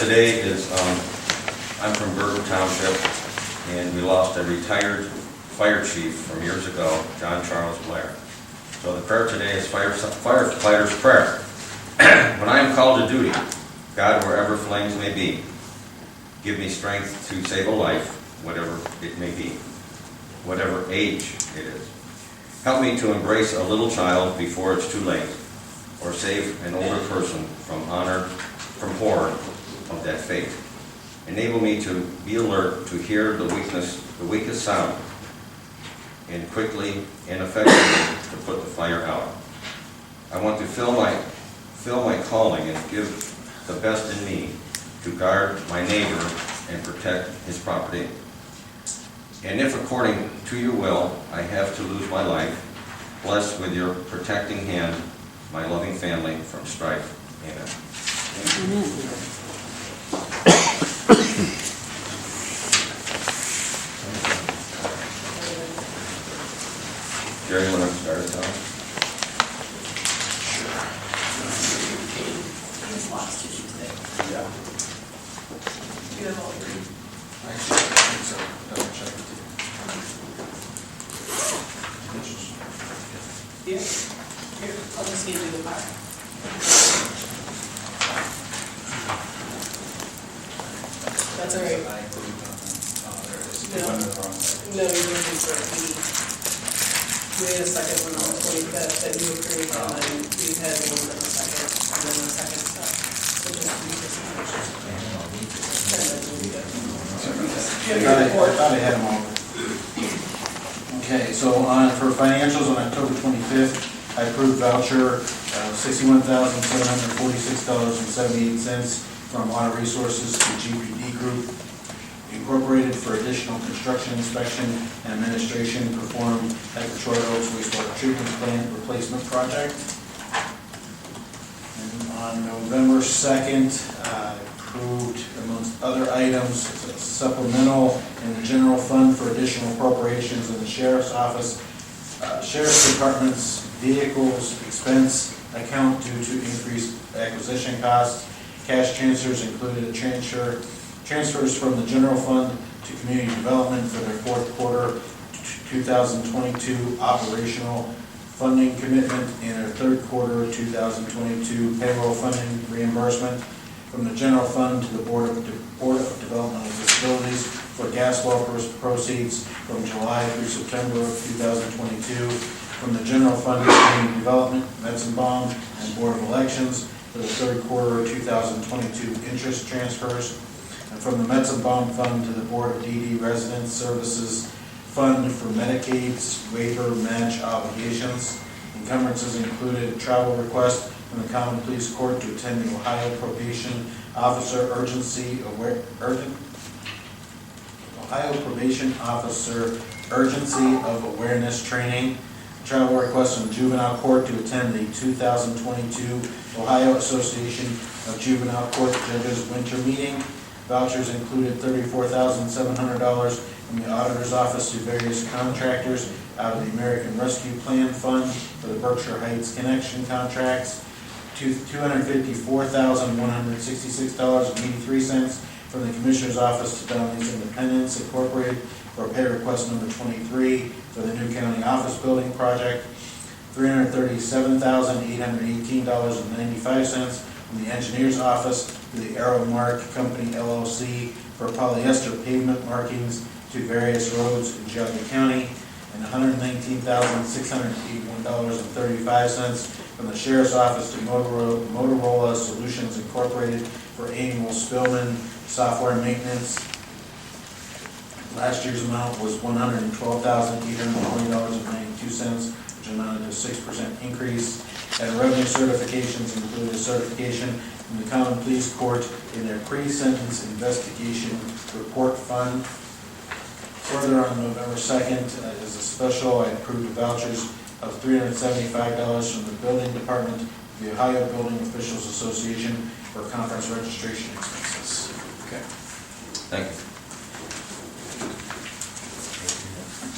today is, I'm from Burton Township, and we lost a retired fire chief from years ago, John Charles Blair. So the prayer today is firefighter's prayer. When I am called to duty, God, wherever flames may be, give me strength to save a life, whatever it may be, whatever age it is. Help me to embrace a little child before it's too late, or save an older person from horror of that fate. Enable me to be alert to hear the weakest sound, and quickly and effectively to put the fire out. I want to fill my calling and give the best in me to guard my neighbor and protect his property. And if according to your will I have to lose my life, bless with your protecting hand my loving family from strife. Amen. Jerry, you want to start us out? He's lost to you today. Yeah. You have all three. Actually, I think so. Double check it too. Yeah. Here, I'll just give you the fire. That's all right. I believe on that. Oh, there it is. No. It went to the wrong side. No, you're going to do for me. We had a second one on the 25th that you approved, and then we had one in the second, and then the second stuff. So just read this one. And then we'll be good. Give me your I report. thought I had them all. Okay, so for financials on October 25th, I approved voucher $61,746.78 from Water Resources to GPD Group Incorporated for additional construction inspection and administration performed at the Troy Oaks wastewater treatment plant replacement project. And on November 2nd, I approved, amongst other items, supplemental in the general fund for additional appropriations in the sheriff's office, sheriff's department's vehicles expense account due to increased acquisition costs. Cash transfers included transfers from the general fund to community development for their fourth quarter 2022 operational funding commitment and their third quarter 2022 payroll funding reimbursement. From the general fund to the Board of Developmental Disabilities for gas well proceeds from July through September of 2022. From the general fund to community development, Metzenbaum, and Board of Elections for the third quarter of 2022 interest transfers. And from the Metzenbaum Fund to the Board of DD Residence Services Fund for Medicaid's waiver match obligations. Encumbrances included a travel request from the Common Police Court to attend the Ohio Probation Officer Urgency of Awareness Training. Travel request from Juvenile Court to attend the 2022 Ohio Association of Juvenile Court Judges Winter Meeting. Vouchers included $34,700 from the Auditor's Office to various contractors out of the American Rescue Plan Fund for the Berkshire Heights Connection contracts, $254,166.83 from the Commissioner's Office to Downey's Independence Incorporated for pay request number 23 for the new county office building project, $337,818.95 from the Engineer's Office to the Aeromark Company LLC for polyester pavement markings to various roads in Geauga County, and $119,681.35 from the Sheriff's Office to Motorola Solutions Incorporated for annual Spillman software maintenance. Last year's amount was $112,820.92, which amounted to a 6% increase. And revenue certifications included a certification from the Common Police Court in their pre-sentence investigation report fund. Further, on November 2nd, as a special, I approved vouchers of $375 from the Building Department to the Ohio Building Officials Association for conference registration expenses. Okay. Thank you.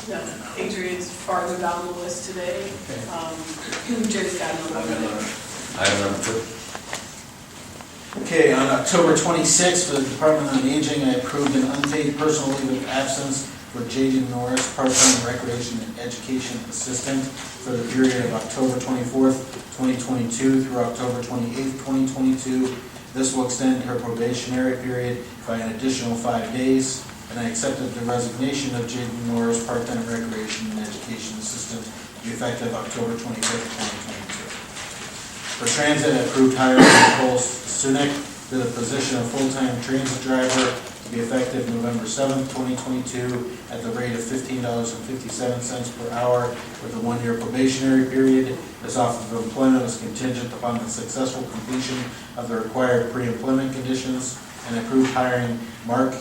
No, Adrian's farther down the list today. Okay. Jerry's got no I'm number. gonna- Item number 2. Okay, Okay, on October 26th, for the Department on Aging, I approved an unpaid personal leave of absence for Jaden Norris, part-time recreation and education assistant for the period of October 24th, 2022 through October 28th, 2022. This will extend her probationary period by an additional 5 days, and I accepted the resignation of Jaden Norris, part-time recreation and education assistant, to be effective October 25th, 2022. For transit, I approved hiring Nicole Sunick to the position of full-time transit driver to be effective November 7th, 2022, at the rate of $15.57 per hour with a 1-year probationary period. This offer of employment is contingent upon the successful completion of the required pre-employment conditions, and approved hiring Mark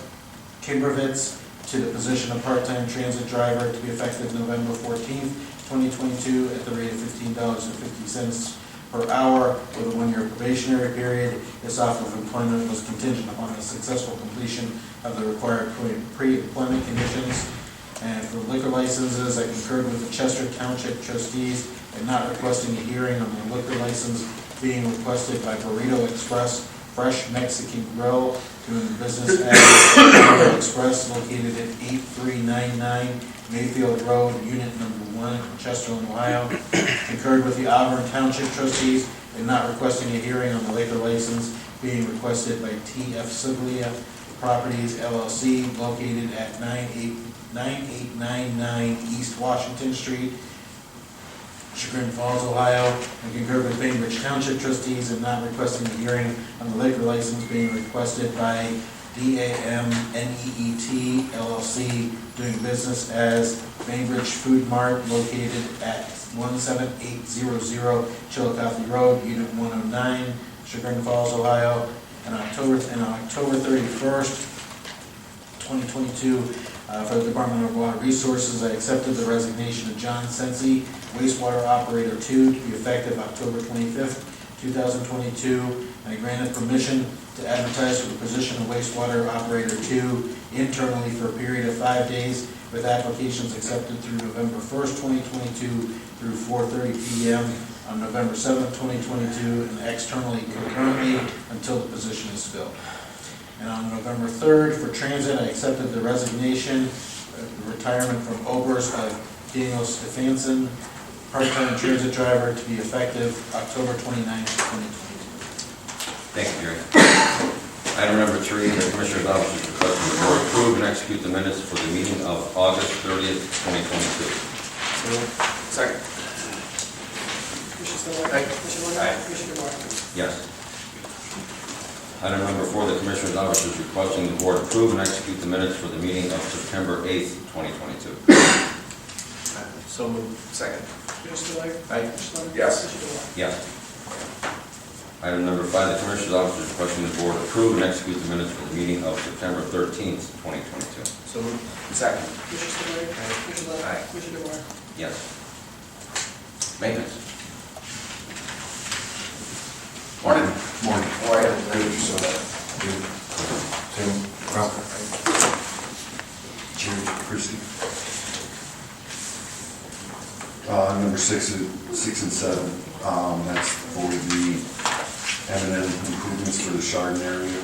Kimbervitz to the position of part-time transit driver to be effective November 14th, 2022, at the rate of $15.50 per hour with a 1-year probationary period. This offer of employment was contingent upon the successful completion of the required pre-employment conditions. And for liquor licenses, I concurred with the Chester Township trustees in not requesting a hearing on the liquor license being requested by Burrito Express Fresh Mexican Grill, doing business as Burrito Express, located at 8399 Mayfield Road, Unit Number 1, Chester, Ohio. Concurred with the Auburn Township trustees in not requesting a hearing on the liquor license being requested by T.F. Siglia Properties LLC, located at 9899 East Washington Street, Chagrin Falls, Ohio. And concurred with Bainbridge Township trustees in not requesting a hearing on the liquor license being requested by DAM NEET LLC, doing business as Bainbridge Food Mart, located at 17800 Chillicothe Road, Unit 109, Chagrin Falls, Ohio. And on October 31st, 2022, for the Department of Water Resources, I accepted the resignation of John Sensi, wastewater operator 2, to be effective October 25th, 2022, and I granted permission to advertise for the position of wastewater operator 2 internally for a period of 5 days, with applications accepted through November 1st, 2022 through 4:30 p.m. on November 7th, 2022, and externally concurrently until the position is filled. And on November 3rd, for transit, I accepted the resignation, retirement from OBERS of Daniel Stefanson, part-time transit driver, to be effective October 29th, 2022. Thank you, Gary. Item number 3, the Commissioner's Office is requesting the Board approve and execute the minutes for the meeting of August 30th, 2022. Second. Commissioner Spillier. Aye. Commissioner Lennon. Aye. Commissioner DeBoer. Yes. Item number 4, the Commissioner's Office is requesting the Board approve and execute the minutes for the meeting of September 8th, 2022. So moved. Second. Commissioner Spillier. Aye. Commissioner Lennon. Yes. Commissioner DeBoer. Yes. Item number 5, the Commissioner's Office is requesting the Board approve and execute the minutes for the meeting of September 13th, 2022. So moved. Second. Commissioner Spillier. Commissioner Lennon. Aye. Commissioner DeBoer. Yes. Maintenance. Morning. Morning. How are you? Good, so that, Tim, Ralph, Jerry, Christie. Number 6 and 7, that's for the M&M improvements for the Chardon area,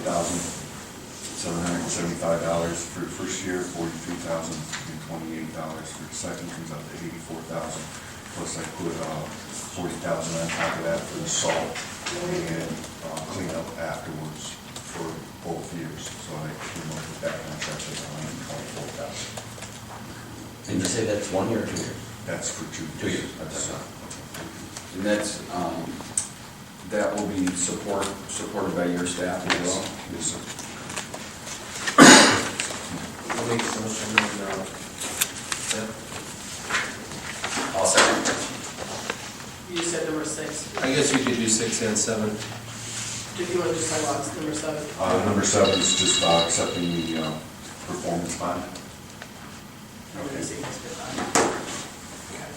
$41,775 for the first year, $43,028 for the second, comes out to $84,000. Plus I put $40,000 on top of that for the salt and cleanup afterwards for both years. So I came up with that contract at $124,000. Did you say that's 1 year or 2 years? That's for 2 years. 2 years, that's not. And that's, that will be supported by your staff as well? Yes, sir. I'll make the motion. I'll second. You just said number 6. I guess we could do 6 and 7. Did you want to just talk about number 7? Number 7 is just accepting the performance bond. Or we can see this bit on. Okay.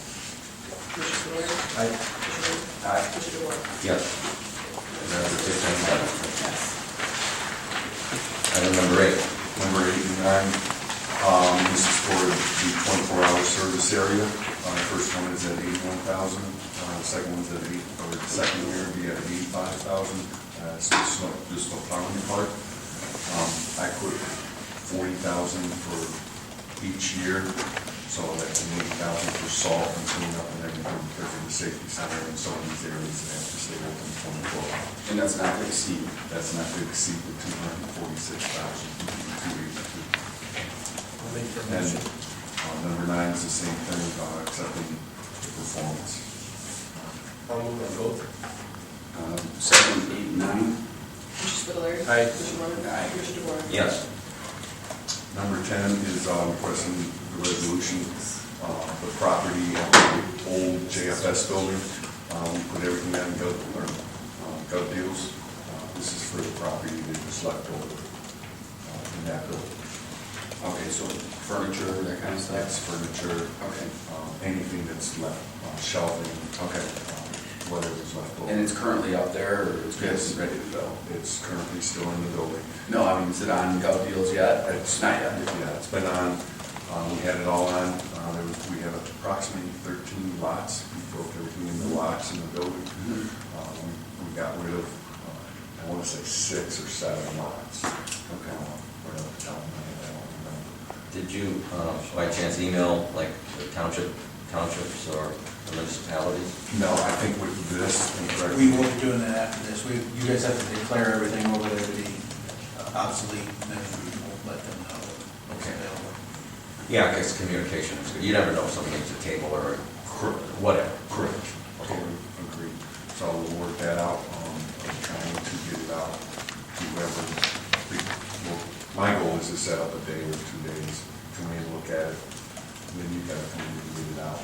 Commissioner Spillier. Aye. Commissioner Lennon. Aye. Commissioner DeBoer. Yes. That's the 6 and 7. Yes. Item number 8. Number 8 and 9, This is for the 24-hour service area. First one is at 81,000. The second one's at the second year will be at 85,000. It's just the plowing part. I put 40,000 for each year, so that's 80,000 for salt and cleanup and everything because of the safety center and some of these areas that have to stay open 24 hours. And that's not to exceed. That's not to exceed the 246,282. I'll make that And motion. number 9 is the same thing, accepting the performance. I'll move on both. 7, 8, 9. Commissioner Spudler. Aye. Commissioner Warren. Aye. Commissioner DeWort. Yes. Number 10 is requesting the resolution, the property at the old JFS building. We put everything on gov deals. This is for the property that was left over in that building. Okay, so furniture, that kind of stuff? That's furniture, Okay. anything that's left, shelving, Okay. whatever is left over. And it's currently up there, or it's Yes. ready to go? It's currently still in the building. No, I mean, is it on Gov Deals yet? It's not yet. Yeah, it's been on, we had it all on, we have approximately 13 lots, we broke everything into lots in the building. Mhm. We got rid of, I want to say 6 or 7 lots. Okay. Right off the top of my head, I don't remember. Did you, by chance, email like the townships or the municipalities? No, I think with this, incorrect. We will be doing that after this. You guys have to declare everything over there to be obsolete, and then we will let them know what's Okay. available. Yeah, I guess communication is good. You never know if somebody needs a table or whatever. Correct. Totally agreed. So we'll work that out, I'm trying to get it out to whoever, well, my goal is to set up a day or 2 days, come in, look at it, and then you gotta come in and get it out.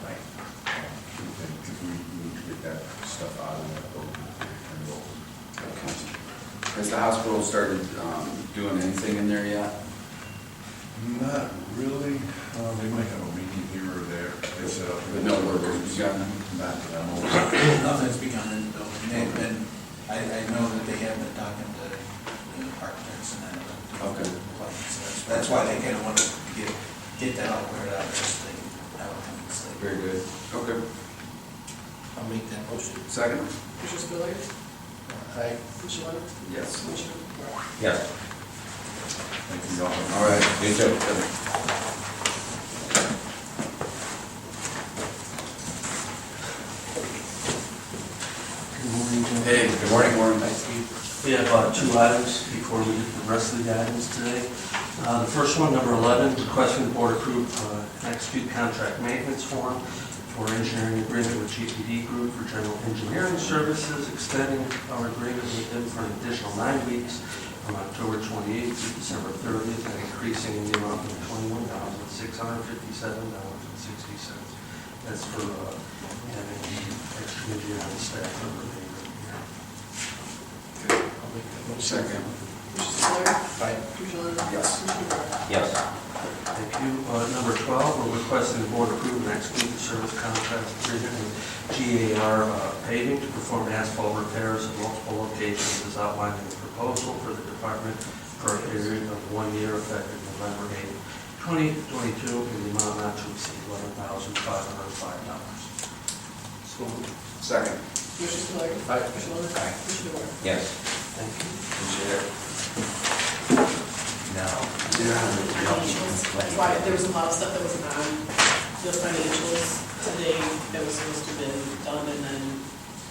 Right. Because we need to get that stuff out of that building and go. Okay. Has the hospital started doing anything in there yet? Not really, they might have a meeting here or there, they set up. But no workers begun? Not that I'm aware of. Nothing's begun in the building. They've been, I know that they have been talking to the architects and that. Okay. So that's why they kind of wanted to get that all cleared out, just so they can have a clean slate. Very good. Okay. I'll make that motion. Second? Commissioner Spudler. Aye. Commissioner Warren. Yes. Commissioner DeWort. Yes. Thank you, y'all. All right. You too. Good morning, Jim. Hey, good morning, Warren. We have 2 items before we get to the rest of the items today. The first one, number 11, requesting the board approve and execute contract maintenance form for engineering agreement with GPD Group for general engineering services, extending our agreement with them for an additional 9 weeks from October 28th to December 30th, and increasing in the amount of $21,657.60. That's for having extra engineering staff over there. I'll make that motion. Second. Commissioner Spudler. Aye. Commissioner Warren. Yes. Commissioner DeWort. Yes. Thank you. Number 12, we're requesting the board approve and execute the service contract agreement with GAR paving to perform asphalt repairs at multiple locations as outlined in the proposal for the department for a period of 1 year effective November 8, 2022, in the amount not to exceed $11,505. So moved. Second. Commissioner Spudler. Aye. Commissioner Warren. Aye. Commissioner DeWort. Yes. Thank you. Appreciate it. Now. Financials, that's why there was a lot of stuff that wasn't on the financials today that was supposed to have been done and then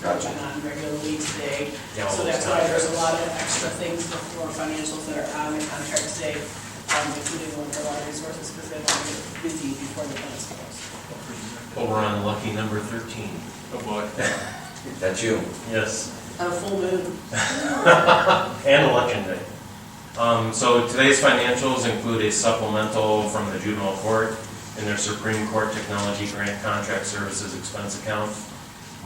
Gotcha. on regularly today. Yeah, all So those that's why there's a contracts. lot of extra things before financials that are on the contract today, including one for water resources, because they want to get busy before the plants close. Well, we're on lucky number 13. Oh, boy. That's you. Yes. On a full moon. And election day. So today's financials include a supplemental from the juvenile court in their Supreme Court Technology Grant Contract Services expense account.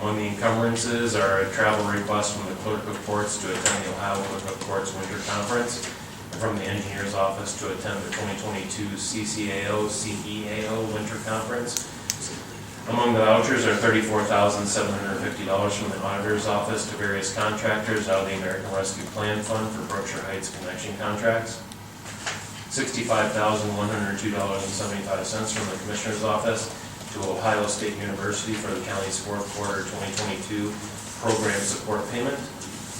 Among the encumbrances are a travel request from the clerk of courts to attend the Ohio Clerk of Courts Winter Conference, and from the engineer's office to attend the 2022 CCAO Winter Conference. Among the vouchers are $34,750 from the auditor's office to various contractors out of the American Rescue Plan Fund for Berkshire Heights connection contracts. $65,102.75 from the Commissioner's Office to Ohio State University for the county's fourth quarter 2022 program support payment.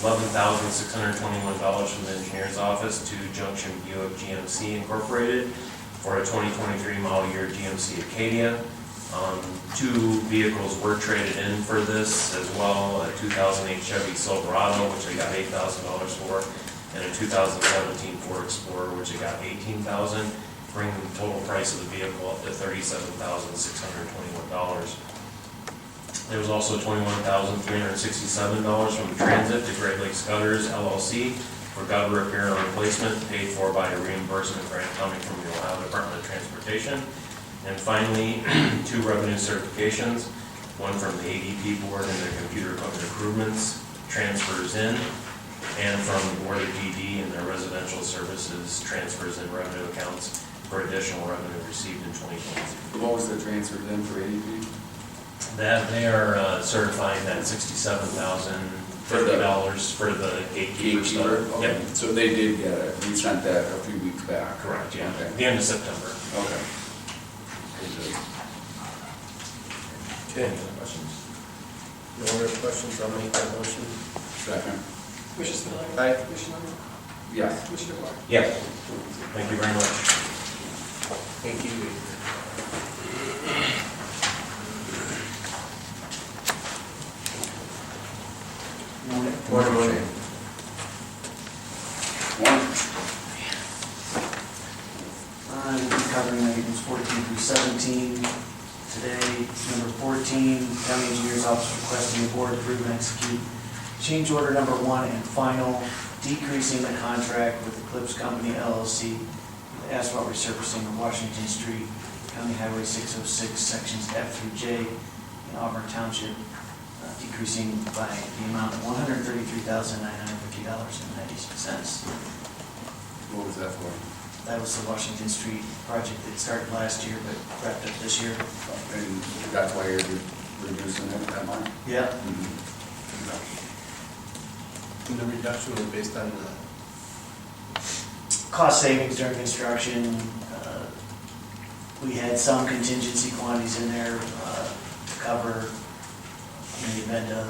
$11,621 from the Engineer's Office to Junction Buick GMC Incorporated for a 2023 model year GMC Acadia. 2 vehicles were traded in for this as well, a 2008 Chevy Silverado, which I got $8,000 for, and a 2017 Ford Explorer, which I got $18,000, bringing the total price of the vehicle up to $37,621. There was also $21,367 from Transit to Great Lakes Gutters LLC for gutter repair and replacement, paid for by a reimbursement grant coming from the Ohio Department of Transportation. And finally, 2 revenue certifications, one from the ADP Board and their computer equipment improvements transfers in, and from the Board of DD and their residential services transfers in revenue accounts for additional revenue received in 2022. What was the transfer then for ADP? That they are certifying that $67,050 for the gatekeeper stuff. Okay. Yep, So they did get it, we sent that a few weeks back. correct, yeah, Okay. the end of September. Okay. Okay, any other questions? No other questions, I'll make that motion. Second. Commissioner Spillier. Aye. Commissioner Lennon. Yes. Commissioner DeBoer. Yes. Thank you very much. Thank you. Morning. We'll be covering items 14 through 17 today. Number 14, County Engineer's Office requesting the board approve and execute change order number 1 and final, decreasing the contract with Eclipse Company LLC for the asphalt resurfacing of Washington Street, County Highway 606, sections F through J in Auburn Township, decreasing by the amount of $133,950.96. What was that for? That was the Washington Street project that started last year but wrapped up this year. And that's why you're reducing it that much? Yeah. And the reduction was based on the, Cost savings during construction. We had some contingency quantities in there to cover in the event of,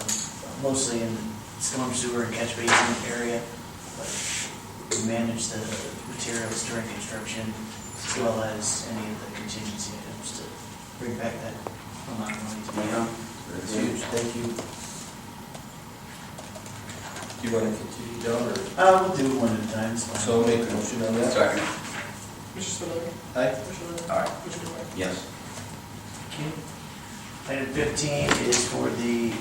mostly in storm sewer and catch basin area. But we managed the materials during construction as well as any of the contingency items to bring back that amount of money to the Yeah. county. it's huge, thank you. Do you want to continue, John, or? We'll do it one at a time. it's fine. So I'll make a motion on that. Second. Commissioner Spillier. Aye. Commissioner Lennon. Aye. Commissioner DeBoer. Yes. Item 15 is for the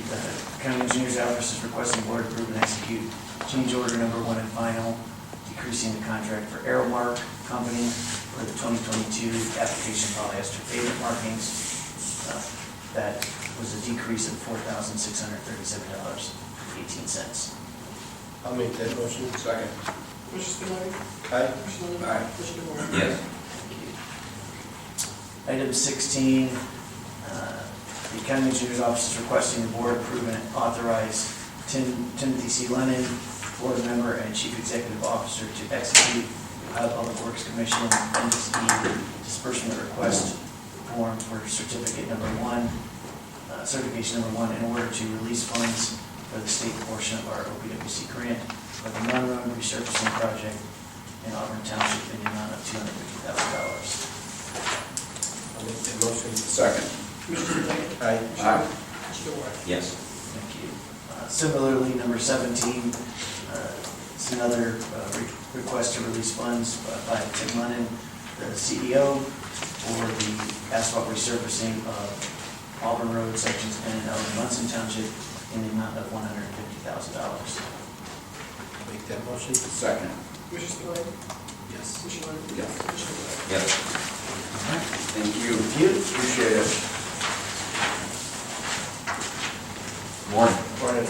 County Engineer's Office is requesting board approve and execute change order number 1 and final, decreasing the contract for Aeromark Company for the 2022 application polyester pavement markings. That was a decrease of $4,637.18. I'll make that motion. Second. Commissioner Spillier. Aye. Commissioner Lennon. Aye. Commissioner DeBoer. Yes. Item 16, the County Engineer's Office is requesting the board approve and authorize Timothy C. Lennon, board member and chief executive officer, to execute Ohio Public Works Commission NSE disbursement request form for certificate number 1, certification number 1, in order to release funds for the state portion of our OPWC grant for the Monroe resurfacing project in Auburn Township in the amount of $250,000. I'll make that motion. Second. Commissioner Spillier. Aye. Aye. Commissioner DeBoer. Yes. Thank you. Similarly, number 17, it's another request to release funds by Tim Lennon, the CEO, for the asphalt resurfacing of Auburn Road sections N and L in Munson Township in the amount of $150,000. Make that motion. Second. Commissioner Spillier. Yes. Commissioner Lennon. Yes. Commissioner DeBoer. Yes. Thank you. Thank you. Appreciate it. Morning. Morning.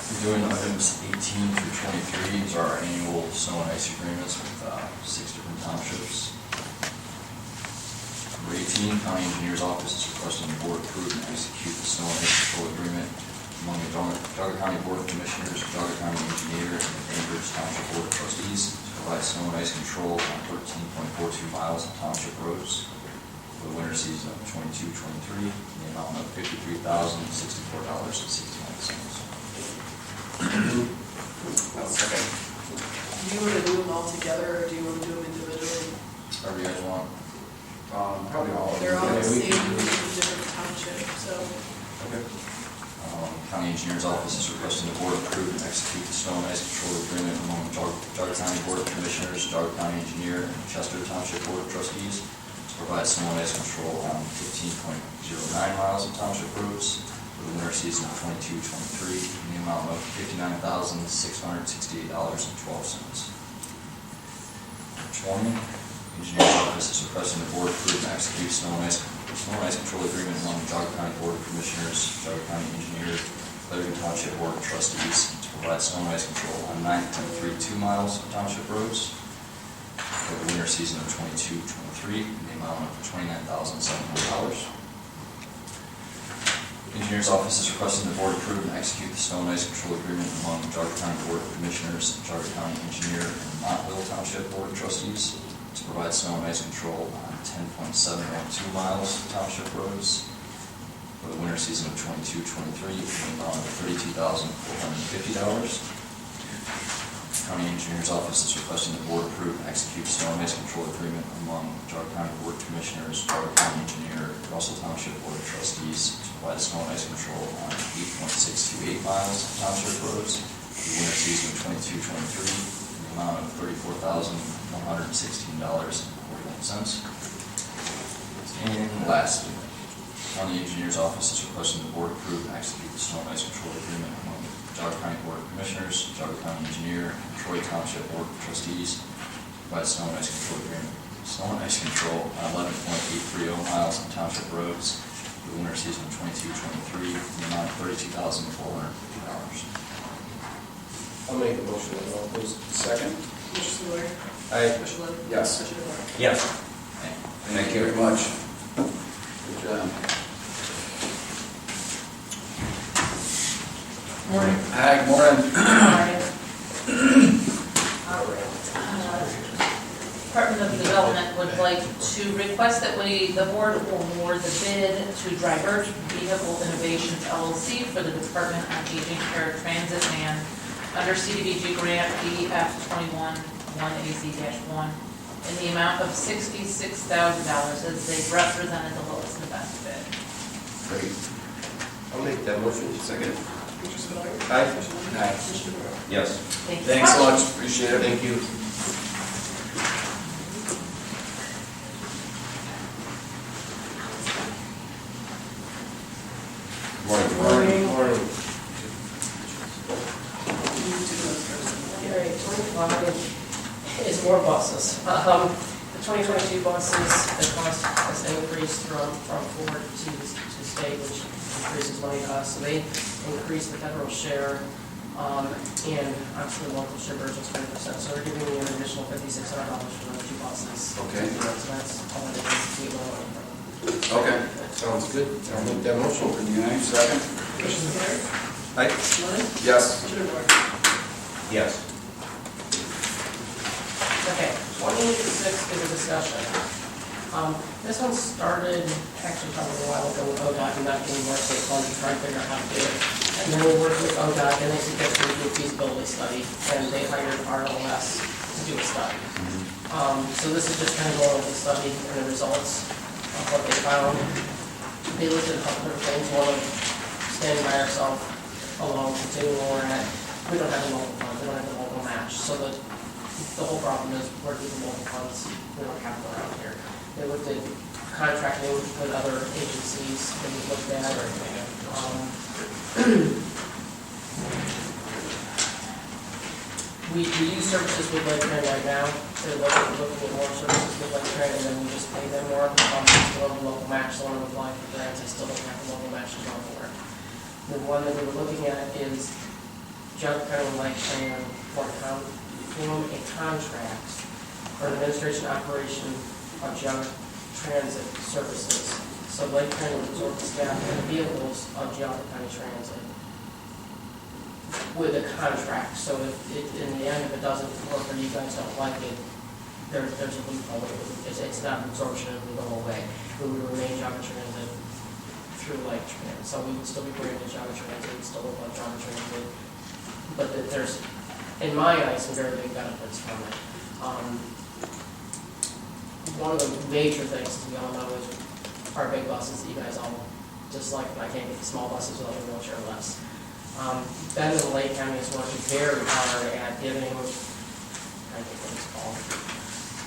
We're doing items 18 through 23. These are our annual snow and ice agreements with 6 different townships. Number 18, County Engineer's Office is requesting the board approve and execute the snow and ice control agreement among the Jogga County Board of Commissioners, Jogga County Engineer, and the Bainbridge Township Board of Trustees to provide snow and ice control on 13.42 miles of township roads for the winter season of 22-23 in the amount of $53,064.69. I'll second. Do you want to do them all together, or do you want to do them individually? Whatever you guys want. Probably all. They're all the Yeah, we same, can- different township, so. Okay. County Engineer's Office is requesting the board approve and execute the snow and ice control agreement among Jogga County Board of Commissioners, Jogga County Engineer, and Chester Township Board of Trustees to provide snow and ice control on 15.09 miles of township roads for the winter season of 22-23 in the amount of $59,668.12. 20, Engineer's Office is requesting the board approve and execute snow and ice control agreement among Jogga County Board of Commissioners, Jogga County Engineer, Clairton Township Board of Trustees to provide snow and ice control on 9.32 miles of township roads for the winter season of 22-23 in the amount of $29,700. Engineer's Office is requesting the board approve and execute the snow and ice control agreement among Jogga County Board of Commissioners, Jogga County Engineer, and Montville Township Board of Trustees to provide snow and ice control on 10.712 miles of township roads for the winter season of 22-23 in the amount of $32,450. County Engineer's Office is requesting the board approve and execute snow and ice control agreement among Jogga County Board of Commissioners, Jogga County Engineer, Russell Township Board of Trustees to provide snow and ice control on 8.628 miles of township roads for the winter season of 22-23 in the amount of $34,116.41. And lastly, County Engineer's Office is requesting the board approve and execute the snow and ice control agreement among Jogga County Board of Commissioners, Jogga County Engineer, and Troy Township Board of Trustees to provide snow and ice control agreement. Snow and ice control on 11.830 miles of township roads for the winter season of 22-23 in the amount of $32,450. I'll make a motion on all those. Second? Commissioner Spudler. Aye. Commissioner Levin. Yes. Commissioner DeBoer. Yes. Thank you very much. Good job. Morning. Hi, good morning. Department of Development would like to request that the board will award the bid to Diverge Vehicle Innovations LLC for the Department on Aging Paratransit Van under CDBG grant EF 21-1AZ-1 in the amount of $66,000 as they represented the lowest and best bid. Great. I'll make that motion. Second. Commissioner Spudler. Aye. Commissioner Levin. Aye. Commissioner DeBoer. Yes. Thank you. Thanks so much, appreciate it. Thank you. Morning. Morning. Gary, 25 is more buses. The 2022 buses, the cost has increased from Ford to state, which increases money to us. So they increased the federal share, and obviously local share is 20%. So they're giving me an additional $5,600 for those two buses. Okay. So that's all it is. Okay. Sounds good. I'll make that motion. Second? Commissioner Spudler. Aye. Commissioner Levin. Yes. Commissioner DeBoer. Yes. Okay, 26 is a discussion. This one started actually probably a while ago with ODOT and not getting more state funds to try and figure out how to do it. And then we worked with ODOT and they suggested we do a feasibility study, and they hired RLS to do a study. So this is just kind of going over the study and the results of what they found. They looked at a couple of things, one of standing by ourselves alone, continuing where we're at. We don't have the local funds, we don't have the local match, so the whole problem is where do the local funds, we don't have them around here. They looked at contracting with other agencies, and we looked at, we use services with Lake Train right now. They're looking at more services with Lake Train, and then we just pay them more. Still have the local match, so when we apply for grants, I still don't have the local match to go for. The one that we were looking at is Jogga County Lake Train for form a contract for administration operation of Jogga Transit services. So Lake Train will absorb the staff and the vehicles of Jogga County Transit. with a contract, so if, in the end, if it doesn't work or you guys don't like it, there's a loophole, it's not absorption, it will go away. We would remain Jogga Transit through Lake Transit, so we would still be branded Jogga Transit, we'd still look like Jogga Transit, but there's, in my eyes, some very big benefits from it. One of the major things, as we all know, is our big buses that you guys all dislike, I can't get the small buses without a wheelchair less. Ben and Lake County is working very hard at giving, I think what it's called,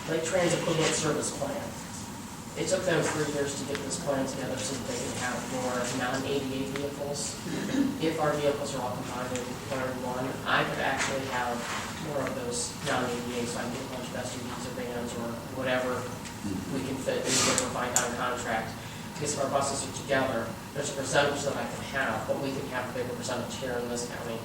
Lake Trans Equivalent Service Plan. It took them 3 years to get this plan together so that they can have more non-ADA vehicles. If our vehicles are all combined in one, I could actually have more of those non-ADA, so I can get a bunch of SUVs or vans or whatever we can fit in a find-on contract. Because if our buses are together, there's a percentage that I can have, but we can have a bigger percentage here in this county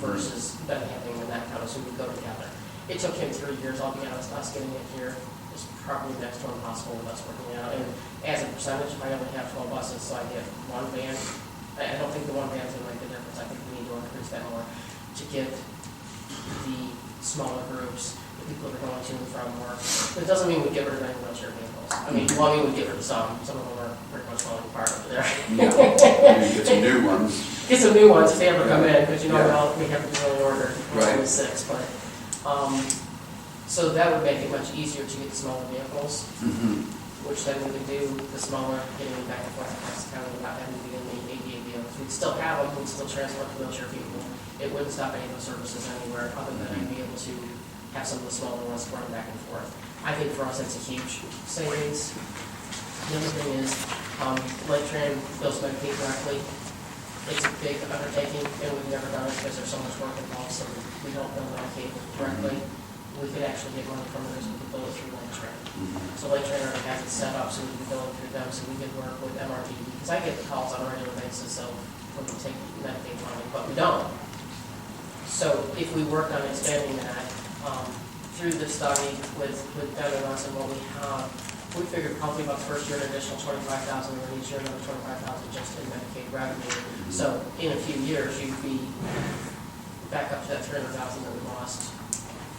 versus them having in that county, so we go together. It took him 3 years, I'll be honest, us getting it here is probably next to impossible with us working out. And as a percentage, I only have 12 buses, so I get one van. I don't think the one van's gonna make a difference, I think we need to increase that more to give the smaller groups, the people that are going to and from work. It doesn't mean we get rid of any wheelchair vehicles. I mean, well, we would get rid of some of them are pretty much falling apart over there. Yeah, you get some new ones. Get some new ones if they ever come in, because you know, Yeah. we have to do an order, Right. only 6, but, so that would make it much easier to get the smaller vehicles, which then we could do the smaller, getting them back and forth across the county without having to be in the ADA vehicles. We'd still have them, we'd still transport the wheelchair people. It wouldn't stop any of the services anywhere, other than I'd be able to have some of the smaller ones run back and forth. I think for us, it's a huge savings. The other thing is, Lake Tran bills Medicaid directly. It's a big undertaking, and we've never done it because there's so much work involved, so we don't bill Medicaid directly. We could actually get money from it, we could bill it through Lake Tran. So Lake Tran already has it set up, so we can bill it through them, so we could work with MRTV, because I get the calls on a regular basis, so we can take Medicaid money, but we don't. So if we work on expanding that, through the study with Ben and us and what we have, we figured probably about the first year an additional $25,000, and each year another $25,000 just in Medicaid revenue. So in a few years, you'd be back up to that $300,000 that we lost.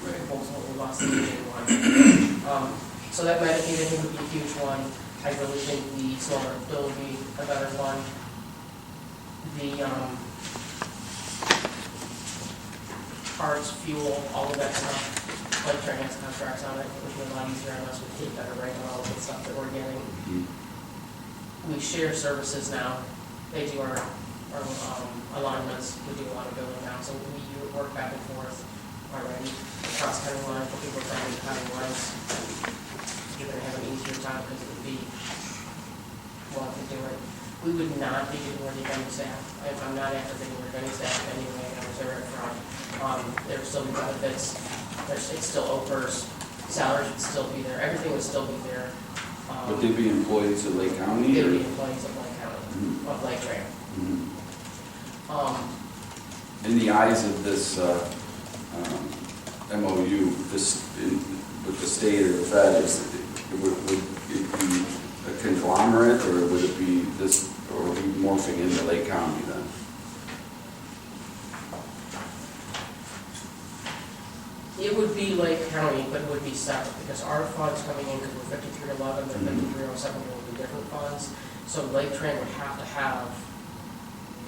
Right. We lost the aging one. So that Medicaid, I think, would be a huge one. I really think the smaller bill would be a better one. The parts, fuel, all of that stuff. Like Tran has contracts on it, which would be a lot easier on us, we keep better rate on all of the stuff that we're getting. We share services now, they do our alignments, we do a lot of billing now, so we work back and forth already, across county lines, for people from the county lines. You're gonna have an easier time because it would be one to do it. We would not be getting rid of any staff, I'm not after getting rid of any staff anyway, I was there at front. There would still be benefits, it's still OPERS, salaries would still be there, everything would still be there. Would they be employees of Lake County? They would or- be employees of Lake County, of Lake Tran. In the eyes of this MOU, with the state or the Fed, would it be a conglomerate, or would it be this, or would it be morphing into Lake County then? It would be Lake County, but it would be separate, because our funds coming in, because we're 5311, they're 5307, will be different funds. So Lake Tran would have to have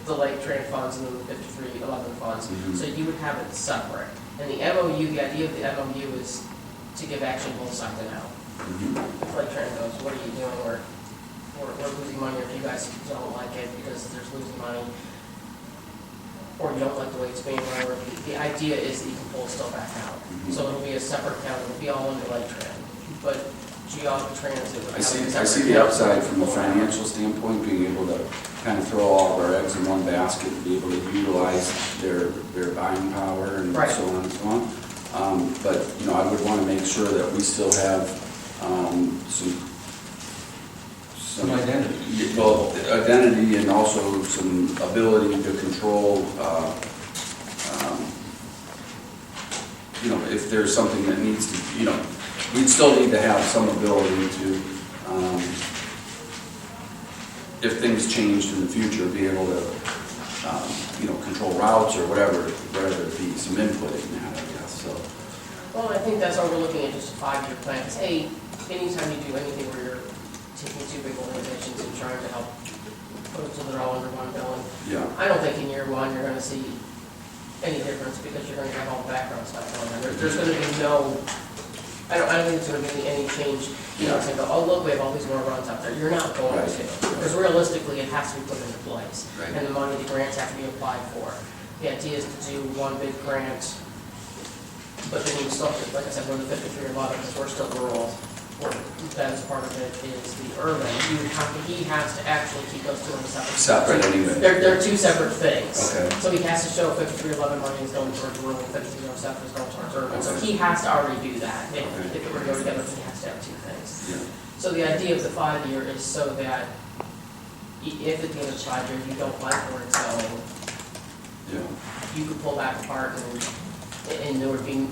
the Lake Tran funds and then the 5311 funds. So you would have it separate. And the MOU, the idea of the MOU is to give actionable something out. If Lake Tran goes, what are you doing? We're losing money, or if you guys don't like it because there's losing money, or you don't like the way it's being run, or the idea is that you can pull it still back out. So it'll be a separate account, it'll be all under Lake Tran, but Geogga Transit would have a separate I see the upside from a financial standpoint, being able to kind of throw all of our eggs in one basket and be able to utilize their buying power and Right. so on and so on. But, you know, I would want to make sure that we still have some identity. Well, identity and also some ability to control, you know, if there's something that needs to, you know, we'd still need to have some ability to, if things changed in the future, be able to control routes or whatever, rather it be some input in that, I guess, so. Well, I think that's why we're looking at just a 5-year plan. Because, A, anytime you do anything where you're taking two big organizations and trying to help put them so they're all under one billing, Yeah, I don't think in year one you're gonna see any difference because you're gonna have all the background stuff going on. There's gonna be no, I don't think it's gonna be any change. You know, it's like, oh, look, we have all these more runs out there. You're not going Right. to. Because realistically, it has to be put into place. Right. And the money, the grants have to be applied for. The idea is to do one big grant, but then you still, like I said, we're the 5311, because we're still rural. That is part of it is the urban. He has to actually keep those two on separate. separate anyway. They're two separate things. Okay. So he has to show 5311 money is going towards rural, 5307 is going towards urban. So he has to already do that. If it were to go together, he has to have two things. Yeah, So the idea of the 5-year is so that if at the end of the 5 years you don't like where it's going, yeah. you could pull back apart and there would be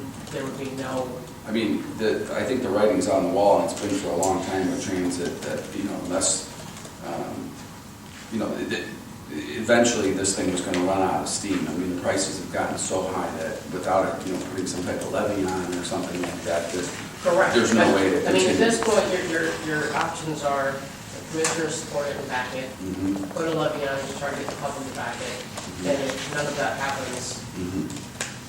no, I mean, I think the writing's on the wall, and it's been for a long time with transit, that, unless, eventually this thing was gonna run out of steam. I mean, the prices have gotten so high that without it, putting some type of levy on it or something like that, correct. there's no way to I mean, at continue. this point, your options are the commissioners support it and back it, Mhm, put a levy on it to try to get the public to back it, and if none of that happens, mhm.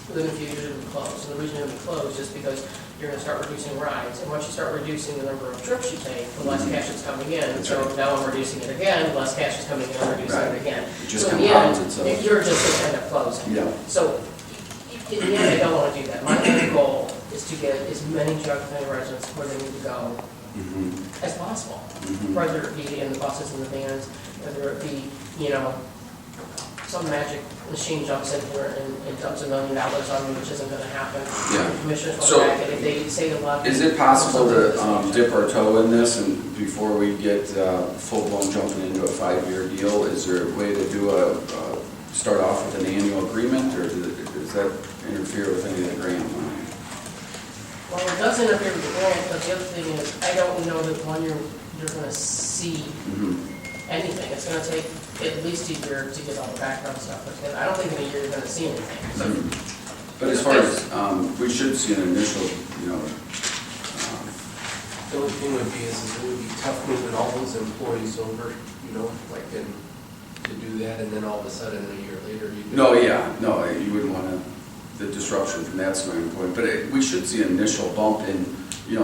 within a few years it'll be closed. And the reason it'll be closed is because you're gonna start reducing rides, and once you start reducing the number of trips you take, the less cash is coming in. That's So right. now I'm reducing it again, less cash is coming in, I'm reducing Right. it again. It just So in the compounds end, itself. you're just gonna end up closing. Yeah, So, in the end, I don't wanna do that. My end goal is to get as many Jogga County residents where they need to go mhm, as possible. mhm. Whether it be in the buses and the vans, whether it be, some magic machine jumps in here and dumps $1 million on me, which isn't gonna happen. Yeah. The Commissioners So, want to back it, if they say a lot. Is it possible to dip our toe in this and before we get full-blown jumping into a 5-year deal? Is there a way to do start off with an annual agreement, or does that interfere with any of the grant money? Well, it does interfere with the grant, but the other thing is, I don't know that you're gonna see Mhm. anything. It's gonna take at least a year to get all the background stuff put together. I don't think in a year you're gonna see anything. So, But as far as, we should see an initial, The only thing would be is it would be tough moving all those employees over, and to do that, and then all of a sudden, a year later, you. no, you wouldn't want the disruption from that standpoint. But we should see an initial bump in,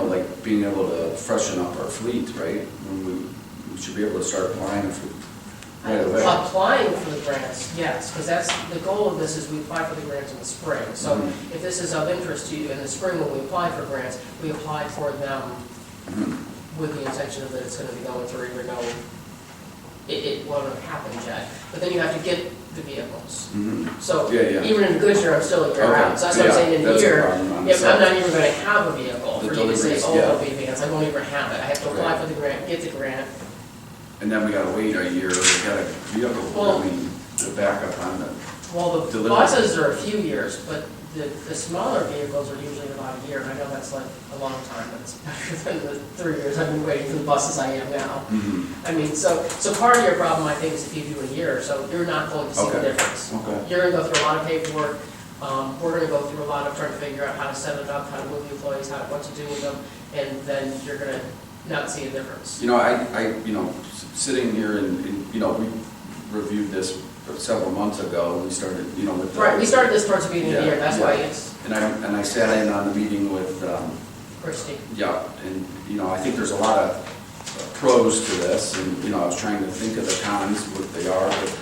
like being able to freshen up our fleet, right? When we should be able to start applying for right away. Applying for the grants, yes, because that's, the goal of this is we apply for the grants in the spring. So Mhm. if this is of interest to you, in the spring when we apply for grants, we apply for them Mhm. with the intention of that it's gonna be going through, even though it won't have happened yet. But then you have to get the vehicles. Mhm. So Yeah. even in the good year, I'm still a year Okay. out. So that's what I'm Yeah, saying, in a that's a year, problem on the if I'm side. not even gonna have a vehicle The for you to say, deliveries, oh, yeah. it'll be advanced, I won't even have it. I have to apply Right. for the grant, get the grant. And then we gotta wait a year, we gotta, Well- the backup on the, Well, the Delivery. buses are a few years, but the smaller vehicles are usually about a year. I know that's like a long time, but it's better than the 3 years I've been waiting for the buses I am now. Mhm. I mean, so part of your problem, I think, is if you do a year, so you're not going to see the Okay. difference. Okay. You're gonna go through a lot of paperwork. We're gonna go through a lot of trying to figure out how to set it up, how to move the employees, what to do with them, and then you're gonna not see a difference. Sitting here and, we reviewed this several months ago, we started, with the. Right, we started this towards the beginning of the year, Yeah, that's why yeah. it's And I sat in on the meeting with, Christie. yeah, and, I think there's a lot of pros to this, and, I was trying to think of the cons, what they are, but,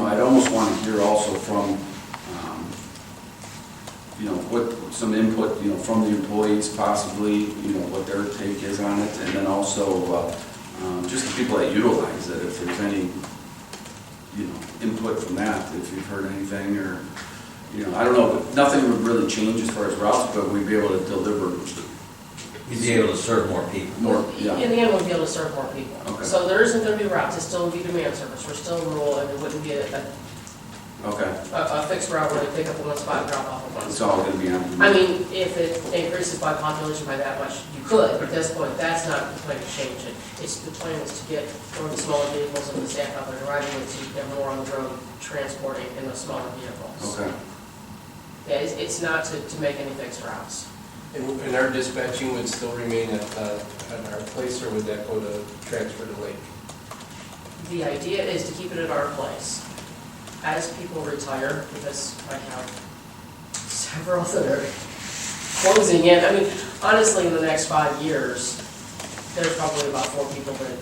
I'd almost want to hear also from, what, some input, from the employees possibly, what their take is on it, and then also, just the people that utilize it, if there's any, input from that, if you've heard anything, or, I don't know, but nothing would really change as far as routes, but we'd be able to deliver You'd be able to serve more people. more, yeah. In the end, we'll be able to serve more people. Okay. So there isn't gonna be routes, it still will be demand service, we're still rural, and it wouldn't be a Okay, A fixed route where they pick up in one spot and drop off at one it's spot. all gonna be on. I mean, if it increases by population by that much, you could, but at this point, that's not the plan to change it. It's, the plan is to get more of the smaller vehicles and the staff out there driving, and to get more on the road transporting in the smaller vehicles. Okay. Yeah, it's not to make any fixed routes. And our dispatching would still remain at our place, or would that go to transfer to Lake? The idea is to keep it at our place. As people retire, because I have several that are closing in, I mean, honestly, in the next 5 years, there's probably about 4 people that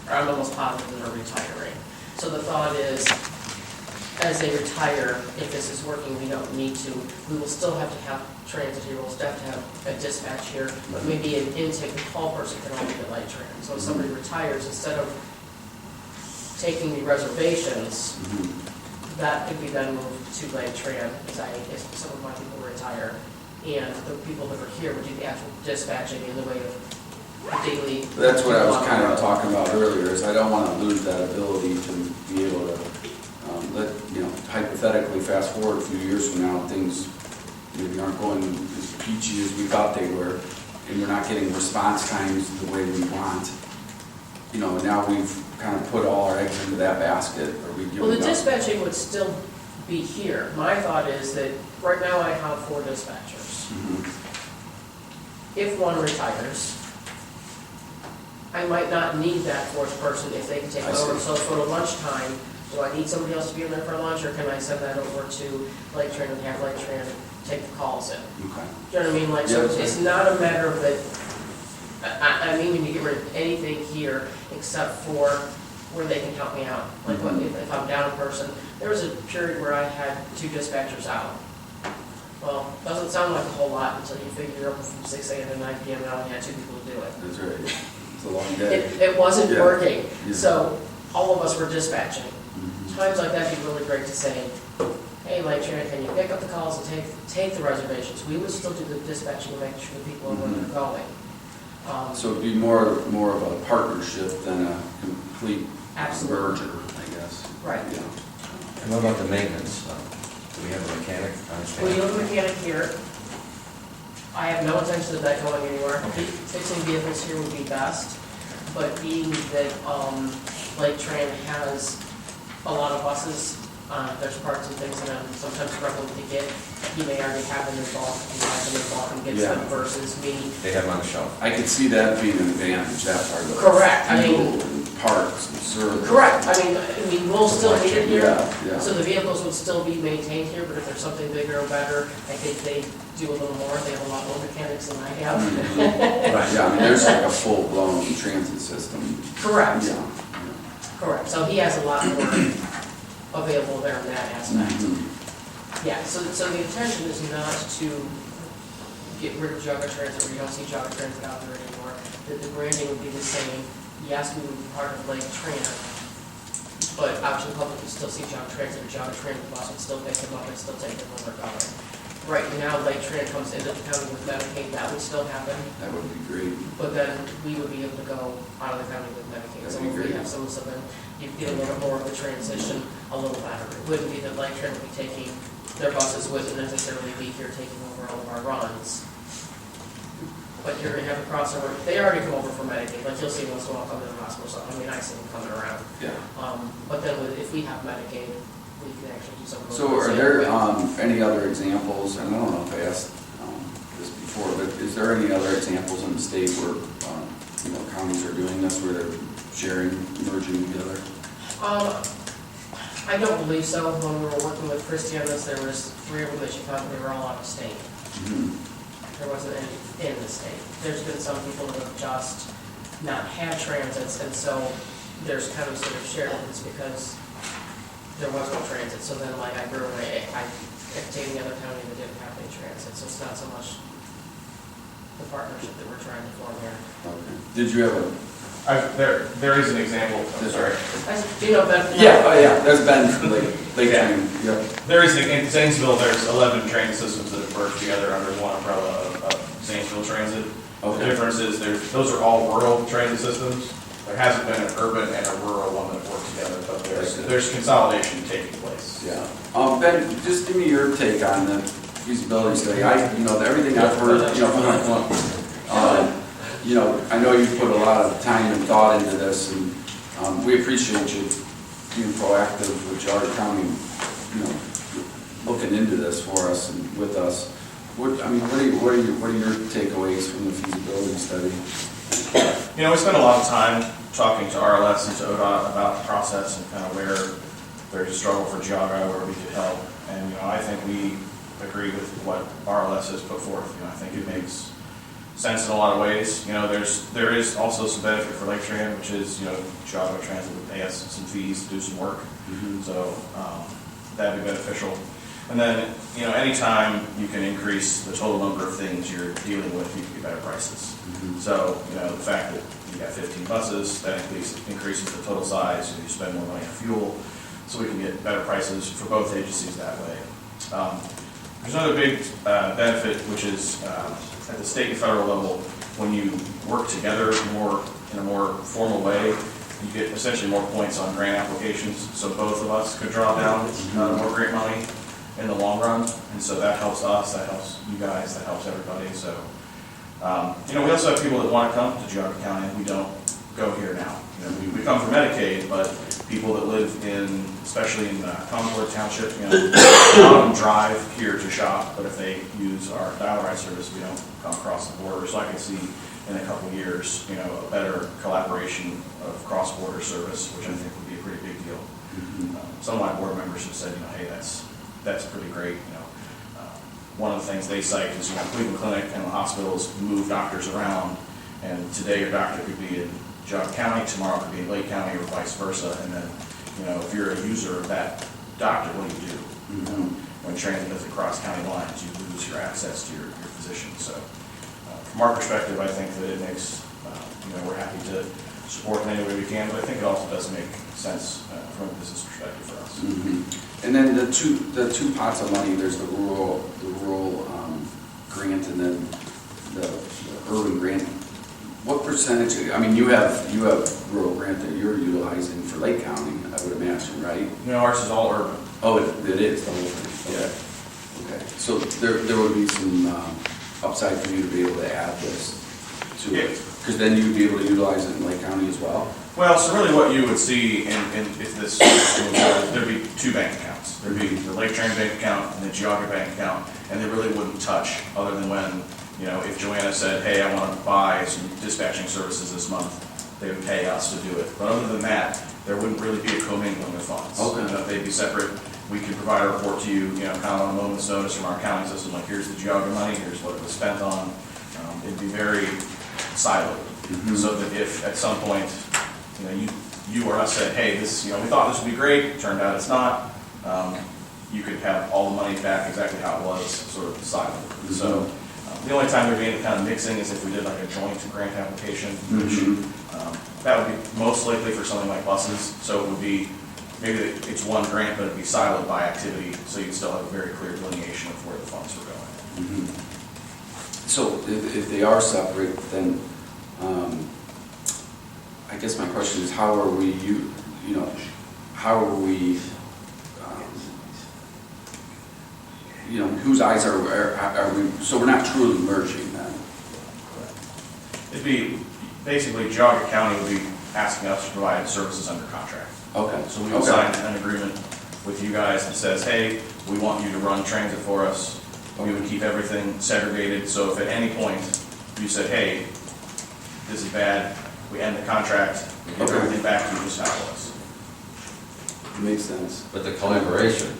I'm almost positive that are retiring. So the thought is, as they retire, if this is working, we don't need to, we will still have to have transit here, we'll still have to have a dispatch here, but maybe an intake, the call person can only get light train. So if somebody retires, instead of taking the reservations, that could be then moved to light tran, as some of my people retire. And the people that are here would do the actual dispatching in the way of daily. That's what I was kind of talking about earlier, is I don't want to lose that ability to be able to hypothetically, fast forward a few years from now, things maybe aren't going as peachy as we thought they were, and we're not getting response times the way we want. Now we've kind of put all our eggs into that basket. Well, the dispatching would still be here. My thought is that right now I have 4 dispatchers. If one retires, I might not need that 4th person if they can take over. So for the lunchtime, do I need somebody else to be in there for lunch, or can I send that over to Lake Tran and have Lake Tran take the calls in? Okay. Do you know what I mean? Like, so it's not a matter of that, I mean, when you get rid of anything here except for where they can help me out. Like, if I'm down a person, there was a period where I had 2 dispatchers out. Well, doesn't sound like a whole lot until you figure you're open from 6 a.m. to 9 p.m. and I only had 2 people to do it. That's right. It's a long day. It wasn't Yeah. working, Yeah. so all of us were dispatching. Times like that, it'd be really great to say, hey, Lake Tran, can you pick up the calls and take the reservations? We would still do the dispatching and make sure people are where they're going. So it'd be more of a partnership than a complete Absolutely. merger, I guess. Right. Yeah. And what about the maintenance? Do we have a mechanic on We staff? have a mechanic here. I have no intention of that going anywhere. Fixing vehicles here would be best, but being that Lake Tran has a lot of buses, there's parts and things that I'm sometimes struggling to get. You may already have them involved, if you have them involved and get them versus me. They have them on the shelf. I could see that being an advantage, that part of it. Correct, I mean- Fuel and parts and service. Correct, I mean, we'll still need it here, Yeah. so the vehicles would still be maintained here, but if there's something bigger or better, I think they do a little more, they have a lot more mechanics than I have. Right, yeah, I mean, there's like a full-blown transit system. Correct, Yeah. correct, so he has a lot more available there in that aspect. Yeah, so the intention is not to get rid of Jogga Transit, where you don't see Jogga Transit out there anymore, that the branding would be the same. Yes, we would be part of Lake Tran, but out to the public would still see Jogga Transit, or Jogga Transit bus would still pick them up and still take them where they're going. Right now, Lake Tran comes into the county with Medicaid, that would still happen, That would be great. but then we would be able to go out of the county with Medicaid. So That'd be if we great. have some, so then you'd get a little more of a transition, a little better. It wouldn't be that Lake Tran would be taking, their buses wouldn't necessarily be here taking over all of our runs. But you're gonna have a crossover, they already come over for Medicaid, like you'll see once in a while come to the hospital, so I mean, I see them coming around. Yeah. But then if we have Medicaid, we can actually do something. So are there any other examples, and I don't know if I asked this before, but is there any other examples in the state where, counties are doing this, where they're sharing, merging together? I don't believe so. When we were working with Christie on this, there was 3 of them that she found, they were all out of state. There wasn't any in the state. There's been some people that have just not had transits, and so there's kind of sort of shared this because there was no transit. So then, like, I grew away, I dating other county that didn't have any transit, so it's not so much the partnership that we're trying to form here. Okay. Did you have a? There is an example, I'm sorry. Do you know Ben? Yeah, there's been Lake Yeah. Tran, yep. There is, in Zanesville, there's 11 transit systems that have merged together under one umbrella of Zanesville Transit. The Okay. difference is those are all rural transit systems. there hasn't been an urban and a rural one that work together, but there's consolidation taking place. Yeah. Ben, just give me your take on the feasibility study. Everything I've heard, I know you've put a lot of time and thought into this, and we appreciate you being proactive with Geauga County, looking into this for us and with us. What are your takeaways from the feasibility study? We spent a lot of time talking to RLS and to ODOT about the process and kind of where there's a struggle for Geauga, where we could help. And, I think we agree with what RLS has put forth. I think it makes sense in a lot of ways. There is also some benefit for Lake Tran, which is, Geauga Transit would pay us some fees to do some work. So that'd be beneficial. And then, anytime you can increase the total number of things you're dealing with, you can get better prices. So, the fact that you got 15 buses, that increases the total size, and you spend more money on fuel, so we can get better prices for both agencies that way. There's another big benefit, which is at the state and federal level, when you work together in a more formal way, you get essentially more points on grant applications, so both of us could draw down more grant money in the long run, and so that helps us, that helps you guys, that helps everybody. So, we also have people that want to come to Geauga County, and we don't go here now. We come for Medicaid, but people that live especially in Concord Township, a lot of them drive here to shop, but if they use our dial-a-ride service, we don't come across the border. So I can see in a couple of years, a better collaboration of cross-border service, which I think would be a pretty big deal. Some of my board members have said, hey, that's pretty great. One of the things they cite is, Cleveland Clinic and the hospitals move doctors around, and today your doctor could be in Geauga County, tomorrow could be in Lake County, or vice versa. And then, if you're a user of that doctor, what do you do? When transit does across county lines, you lose your access to your physician. So, from our perspective, I think that it makes, we're happy to support in any way we can, but I think it also does make sense from a business perspective for us. And then the two pots of money, there's the rural grant and then the urban grant. What percentage? You have rural grant that you're utilizing for Lake County, I would imagine, right? Ours is all urban. Oh, it is the whole thing. Okay. Okay. So there would be some upside for you to be able to add this to it, because then you'd be able to utilize it in Lake County as well. Well, so really what you would see if this, there'd be two bank accounts. There'd be the Lake Tran bank account and the Geauga bank account, and they really wouldn't touch other than when, if Joanna said, hey, I want to buy some dispatching services this month, they would pay us to do it. But other than that, there wouldn't really be a commingling of funds. Okay. They'd be separate. We could provide a report to you, kind of on a moment's notice from our accounting system, like here's the Geauga money, here's what it was spent on. It'd be very siloed, so that if at some point, you or us said, hey, this, we thought this would be great, it turned out it's not, you could have all the money back exactly how it was, sort of siloed. So the only time there'd be any kind of mixing is if we did like a joint grant application, which that would be most likely for something like buses. So it would be, maybe it's one grant, but it'd be siloed by activity, so you'd still have a very clear delineation of where the funds are going. So if they are separate, then I guess my question is, how are we, whose eyes are we, so we're not truly merging then? It'd be, basically, Geauga County would be asking us to provide services under contract. Okay. So we would sign an agreement with you guys that says, hey, we want you to run transit for us. We would keep everything segregated, so if at any point you said, hey, this is bad, we end the contract, we give everything back to you just how it was. Makes sense. But the collaboration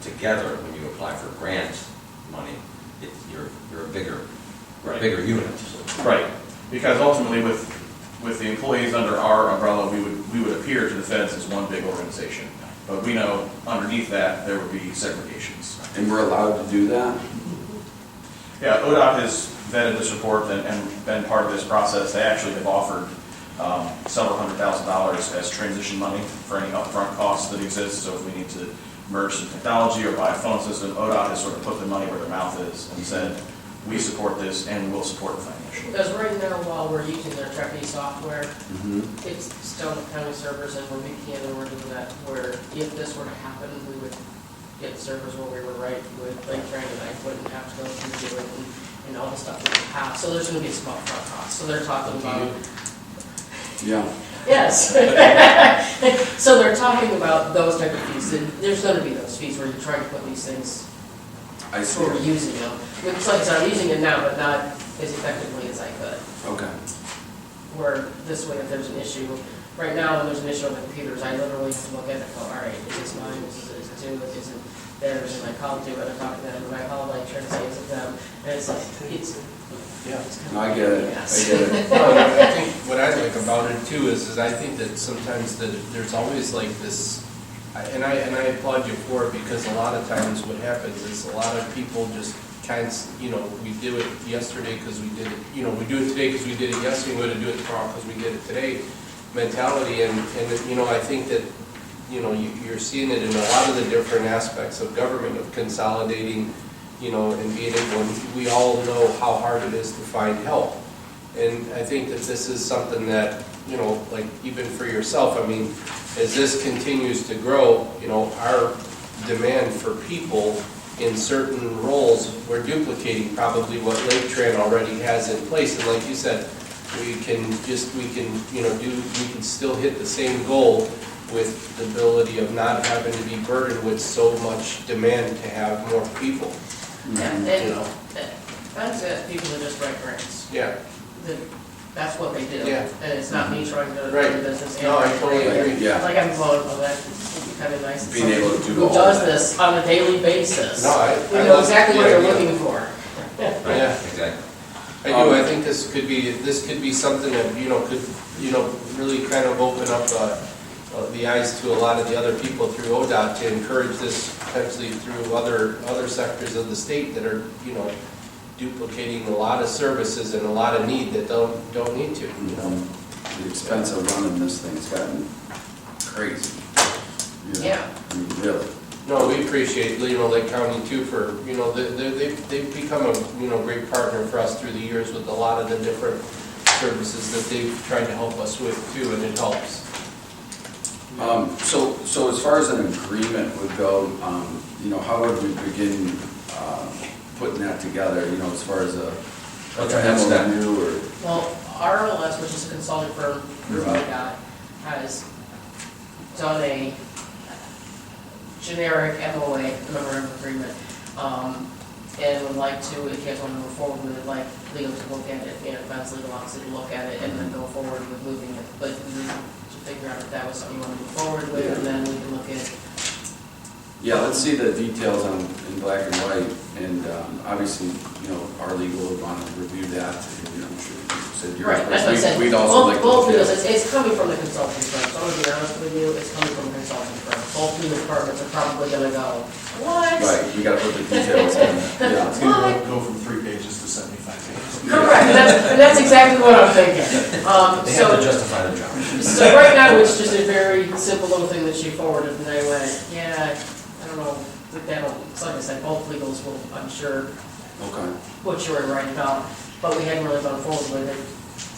together, when you apply for grant money, you're a bigger unit. Right, because ultimately with the employees under our umbrella, we would appear to the feds as one big organization. But we know underneath that, there would be segregations. And we're allowed to do that? Yeah, ODOT has vetted this report and been part of this process. They actually have offered several $100,000 as transition money for any upfront costs that exist. So if we need to merge some technology or buy a phone system, ODOT has sort of put the money where their mouth is and said, we support this and will support it financially. Because right now, while we're using their Treppy software, Mhm. it's still on the county servers, and we're making it, and we're doing that, where if this were to happen, we would get servers where we were right with Lake Train, and I wouldn't have to go through it and all the stuff that we have. So there's gonna be some upfront costs. So they're talking about, Yeah. yes. So they're talking about those type of fees. And there's gonna be those fees where you're trying to put these things I see. where we're using them. It's like I said, I'm using it now, but not as effectively as I could. Okay. Where this way, if there's an issue, right now, when there's an issue on the computers, I literally have to look at it and go, all right, is this mine, is it two, is it theirs, and I call to it, I talk to them, and I call, like, try to say, is it them, and it's like, it's. Yeah. No, I get it, I get it. Well, I think what I like about it too is I think that sometimes that there's always like this, and I applaud you for it, because a lot of times what happens is a lot of people just kind of, we do it yesterday because we did it, we do it today because we did it yesterday, we're going to do it tomorrow because we did it today mentality, and I think that, you're seeing it in a lot of the different aspects of government, of consolidating, and being able, and we all know how hard it is to find help. And I think that this is something that, like even for yourself, I mean, as this continues to grow, our demand for people in certain roles, we're duplicating probably what Lake Tran already has in place. And like you said, we can still hit the same goal with the ability of not having to be burdened with so much demand to have more people. Yeah, and that's it, people that just write grants. Yeah. That's what they do. Yeah. And it's not me trying to Right. run the business. No, I totally agree. Yeah. Like I'm going, oh, that would be kind of nice. Being able to do Who all does that. this on a daily basis? No, I know exactly what yeah, they're yeah. looking for. Right, Yeah. exactly. I do, I think this could be something that, could really kind of open up the eyes to a lot of the other people through ODOT to encourage this potentially through other sectors of the state that are, duplicating a lot of services and a lot of need that don't need to, The expense of running this thing's gotten crazy. Yeah. I mean, really. No, we appreciate, Lake County too for, they've become a, great partner for us through the years with a lot of the different services that they've tried to help us with too, and it helps. So as far as an agreement would go, how would we begin putting that together, as far as a What's our next step? MOU or? Well, RLS, which is a consulting firm through ODOT, has done a generic MOA, memorandum of agreement, and would like to, if you guys want to move forward with it, like legal to look at it, advanced legal officer to look at it, and then go forward with moving it. But we need to figure out if that was something you want to move forward with, and then we can look at. Yeah, let's see the details in black and white, and obviously, our legal would want to review that, and I'm sure you said yours. Right, that's what I said. We'd also like to Both look because at. it's coming from the consulting firm, so I'm gonna be honest with you, it's coming from a consulting firm. Both of the departments are probably gonna go, what? Right, we gotta put the details in, yeah. It's gonna go from 3 pages to 75 pages. Correct, and that's exactly what I'm thinking. They have to So, justify the job. so right now, it's just a very simple little thing that she forwarded, and I went, yeah, I don't know, like I said, both legals will, I'm sure, Okay. what you were right about, but we hadn't really gone forward with it,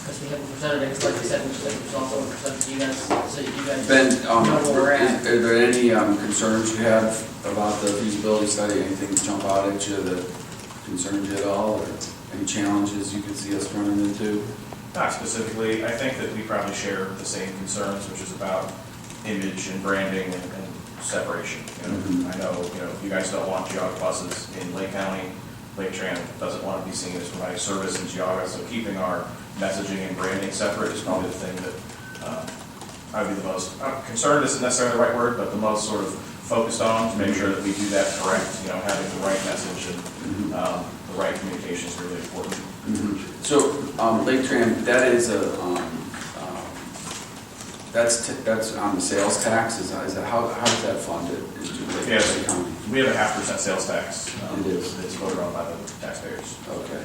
because we haven't presented it, 'cause like you said, we should also present it to you guys, so you guys Ben, know where we're at. are there any concerns you have about the feasibility study? Anything jump out at you that concerns you at all, or any challenges you could see us running into? Not specifically, I think that we probably share the same concerns, which is about image and branding and separation. Mhm. I know, you guys don't want Geauga buses in Lake County. Lake Tran doesn't want to be seen as providing service in Geauga, so keeping our messaging and branding separate is probably the thing that I'd be the most, concerned isn't necessarily the right word, but the most sort of focused on to make sure that we do that correct, having the right message and the right communication is really important. Mhm. So, Lake Tran, that is that's on the sales tax, is that, how is that funded? Yes. Lake County? We have a 0.5% sales tax. It is. It's voted on by the taxpayers. Okay,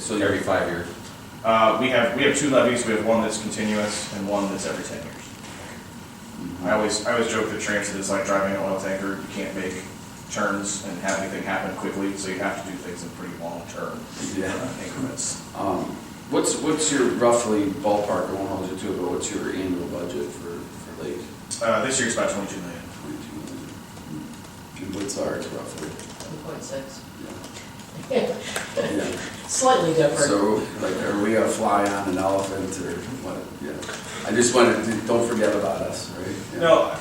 so Every 5 years. We have two levies. We have one that's continuous and one that's every 10 years. I always joke that transit is like driving an oil tanker. You can't make turns and have anything happen quickly, so you have to do things in pretty long-term increments. What's your roughly ballpark, I won't hold you to it, but what's your annual budget for Lake? This year's about 22 million. 22 million. And what's ours roughly? 1.6. Yeah. Slightly different. So, like, are we a fly on an elephant or what? Yeah. I just wanted to, don't forget about us, right? Yeah. No,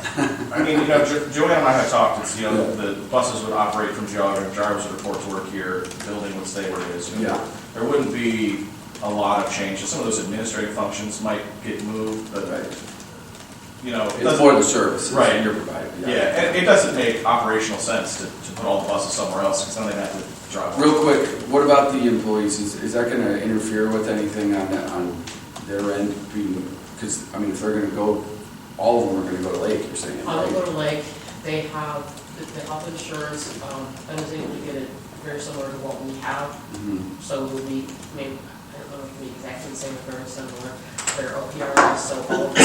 I mean, you know, Joanne and I have talked, it's, you know, the buses would operate from Geauga, drivers would report to work here, the building would stay where it is. You know, Yeah. There wouldn't be a lot of changes. Some of those administrative functions might get moved, but, you know. it It's doesn't- for the services Right. you're providing. Yeah, and it doesn't make operational sense to put all the buses somewhere else, because then they'd have to drive. Real quick, what about the employees? Is that gonna interfere with anything on their end? Because, I mean, if they're gonna go, all of them are gonna go to Lake, you're saying, On right? Little Lake, they have the health insurance, I was able to get it very similar to what we have. Mhm. So we, maybe, I don't know if it'll be exactly the same, but very similar. Their OPRs, so all of the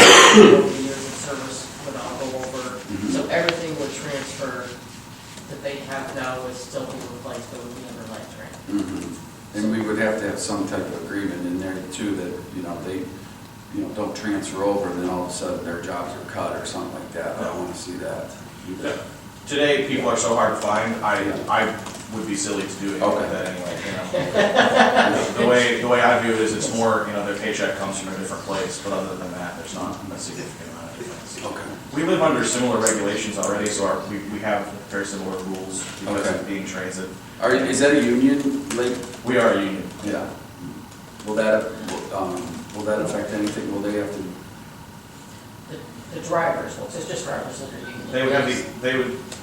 years of service would all go over. Mhm. So everything would transfer that they have now would still be replaced, but would be under light train. Mhm. And we would have to have some type of agreement in there too, that, you know, they, you know, don't transfer over and then all of a sudden their jobs are cut or something like that. I don't wanna see that. Yeah. Today, people are so hard to find, I would be silly to do anything like that anyway, you know. The way I view it is it's more, you know, their paycheck comes from a different place, but other than that, there's not a significant amount of difference. Okay. We live under similar regulations already, so we have very similar rules because Okay. of being transit. Is that a union, Lake? We are a union. Yeah. Will that affect anything? Will they have to? The drivers, well, it's just drivers that are union. They would have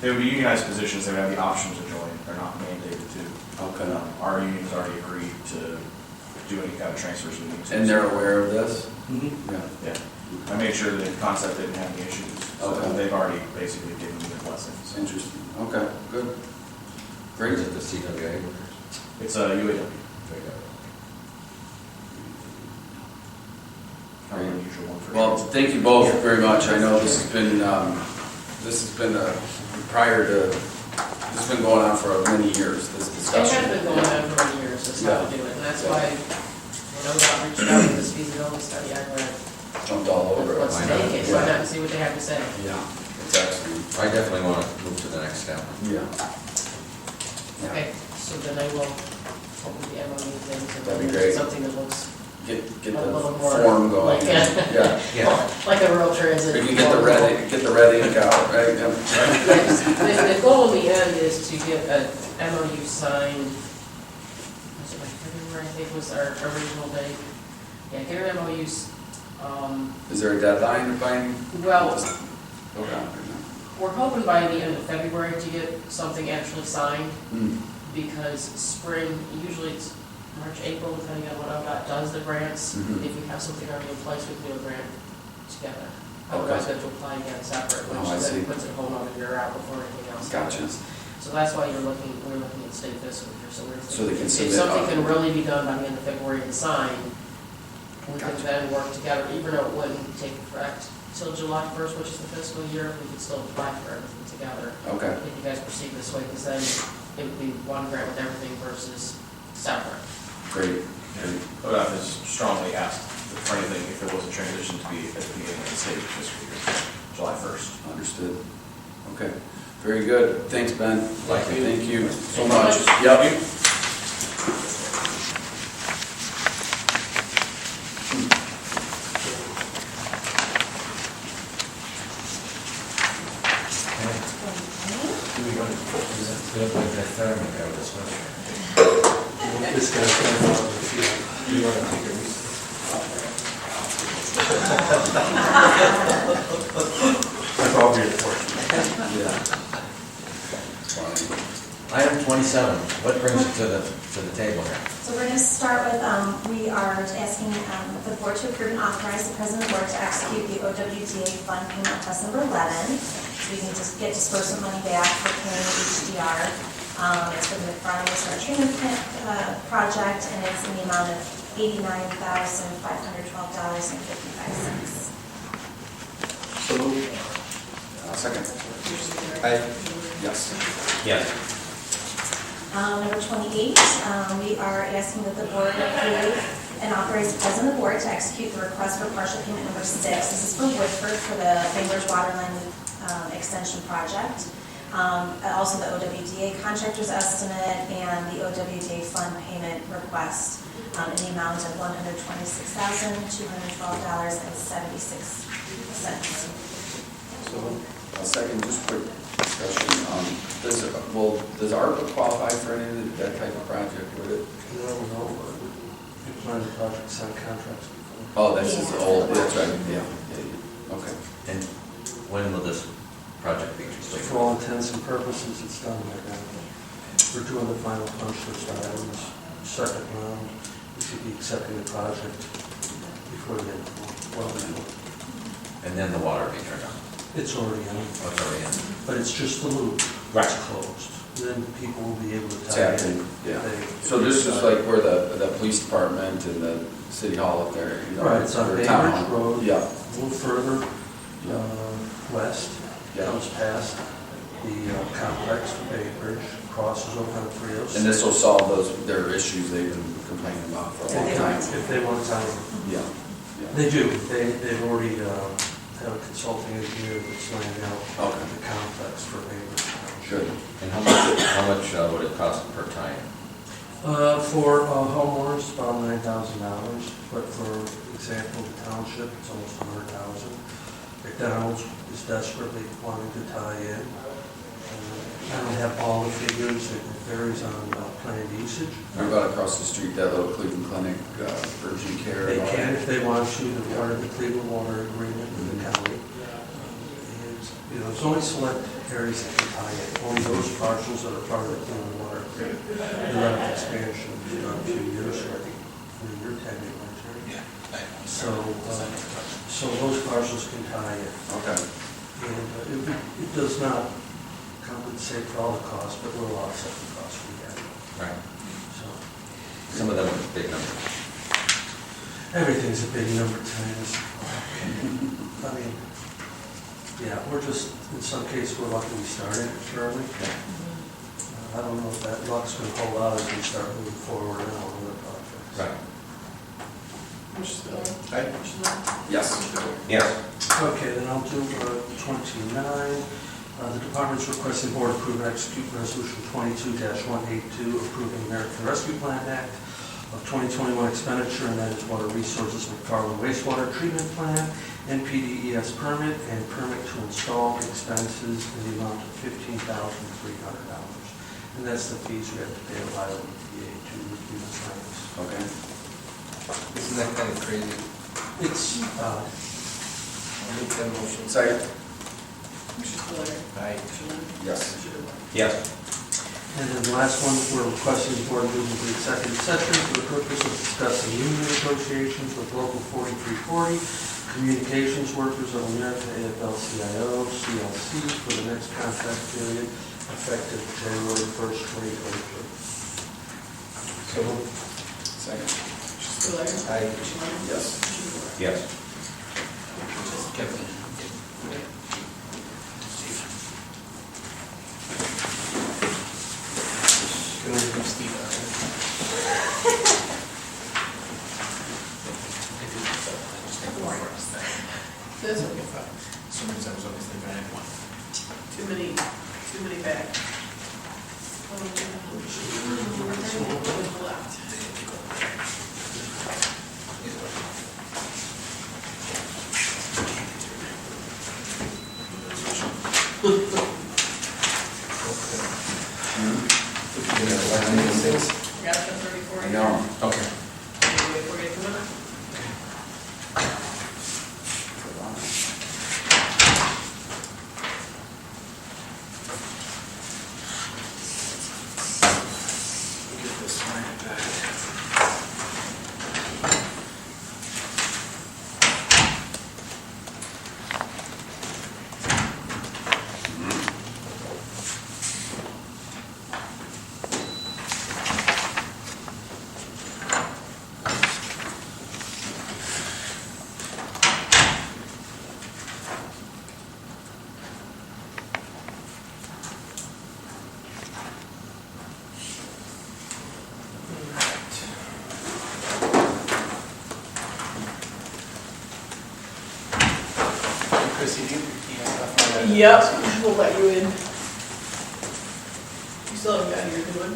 they would be unionized positions, they would have the option to join, they're not mandated to. Okay. Our union's already agreed to do any kind of transfers we need to. And they're aware of this? Mm-hmm. Yeah. Yeah. I made sure that the concept didn't have any issues, so Okay. they've already basically given me the blessing. So Interesting. Okay, good. Great. Is it the CWA? it's a UAW. Kind of an unusual one for. Well, thank you both very much. I know this has been going on for many years, this It discussion. has been going on for many years, that's how to do it, and that's why, when ODOT reached out with this feasibility study, I read, Jumped all over it. let's take it, why not, and see what they have to say. Yeah, it's excellent. I definitely want to move to the next step. Yeah. Okay, so then I will, hopefully the MOU things, and That'd be then great. something that looks Get a the little more. form going. like- Yeah. Yeah. Like a real transit. We can get the red ink out, right? Yeah. Yes. The goal in the end is to get a MOU signed, was it like February, I think was our original date. Yeah, get an MOU, Is there a deadline by? well, Okay. we're hoping by the end of February to get something actually signed, Hmm. because spring, usually it's March, April, depending on what ODOT does, the grants. Mhm. If we have something already in place, we can do a grant together. Otherwise, we have to apply again separate, Oh, I which see. then puts it a whole other year out before anything else Gotcha. happens. So that's why we're looking at state fiscal year, so we're. So they can If submit something up. can really be done by the end of February and signed, we can Gotcha. then work together, even though it wouldn't take effect till July 1st, which is the fiscal year, we could still apply for everything together. Okay. If you guys proceed this way, because then it would be one grant with everything versus separate. Great. ODOT has strongly asked for anything, if there was a transition, to be at the beginning of the state fiscal year, July 1st. Understood. Okay. Very good. Thanks, Ben. Thank you. Thank you so Thank you much. much. Yep. This guy's going on the field. You want to take it? That's all we're for. Yeah. Item 27, what brings you to the table here? So we're going to start with, we are asking the board to approve and authorize the president of the board to execute the OWDA fund payment request number 11. So we can just get disbursement money back for paying HDR. It's for the McFarland Wastewater Treatment Plant project, and it's in the amount of $89,512.55. So moved. Second. Aye. Yes. Yes. Number 28, we are asking that the board approve and authorize the president of the board to execute the request for partial payment number 6. This is for Woodford for the Bainbridge Waterline Extension Project. Also the OWDA contractor's estimate and the OWDA fund payment request in the amount of $126,212.76. So, a second, just quick discussion. Does ARPA qualify for any of that type of project with it? No, we've planned the projects on contracts before. Oh, that's just old, that's right, yeah. Okay. And when will this project be completed? For all intents and purposes, it's done right now. We're doing the final punch list items, second round. We should be accepting the project before the end of the month. And then the water will be turned on? It's already in, Oh, it's already in. but it's just the loop. Right. It's closed. Then people will be able to tie Tap in. in, yeah. They- So this is like where the police department and the city hall up there, you know? Right, it's on or Bainbridge town. Road. Yeah, A little further west, Yeah. comes past the complex for Bainbridge, crosses over on 306. and this will solve their issues they've been complaining about for a long time. If they want to tie in. Yeah, They do. They've already have a consulting engineer that's laying out Okay. the complex for Bainbridge. good. And how much would it cost per time? For homeowners, about $9,000, but for example, the township, it's almost $100,000. McDonald's is desperately wanting to tie in. I don't have all the figures, it varies on planned usage. What about across the street, that little Cleveland Clinic, urgent care? They and all can that? if they want to, they're part of the Cleveland Water Agreement with the county. There's only select areas that can tie in, only those parcels that are part of the Cleveland Water Agreement. The rest expansion was done 2 years ago, in your tenure, Terry. So those parcels can tie in. Okay. And it does not compensate for all the costs, but will offset the costs we have. Right. So Some of them are big numbers. everything's a big number, times. I mean, yeah, we're just, in some cases, we're lucky we started early. I don't know if that luck's going to hold out as we start moving forward on all the projects. Right. Yes. Yes. Okay, then I'll do 29. The department's requesting board approve and execute resolution 22-182, approving American Rescue Plan Act of 2021 expenditure, and that is Water Resources McFarland wastewater treatment plant, NPDES permit, and permit to install expenses in the amount of $15,300. And that's the fees we have to pay Ohio EPA to review the plans. Okay. Isn't that kind of crazy? It's, I'll make that motion. Second? Aye. Yes. Yes. and then the last one, we're requesting the board move into executive session for the purpose of discussing union negotiations with Local 4340, communications workers of America, AFL-CIO, CLC, for the next contract period effective January 1st, 2023. So moved. Second? Aye. Yes. Yes. Kevin. Can we leave Steve out? This will be fun. Sometimes I was always thinking I had one. Too many back. Got the 34. I know. Okay. Wait for it to come up. Get this one back. Yep, we'll let you in. You still haven't gotten your new one?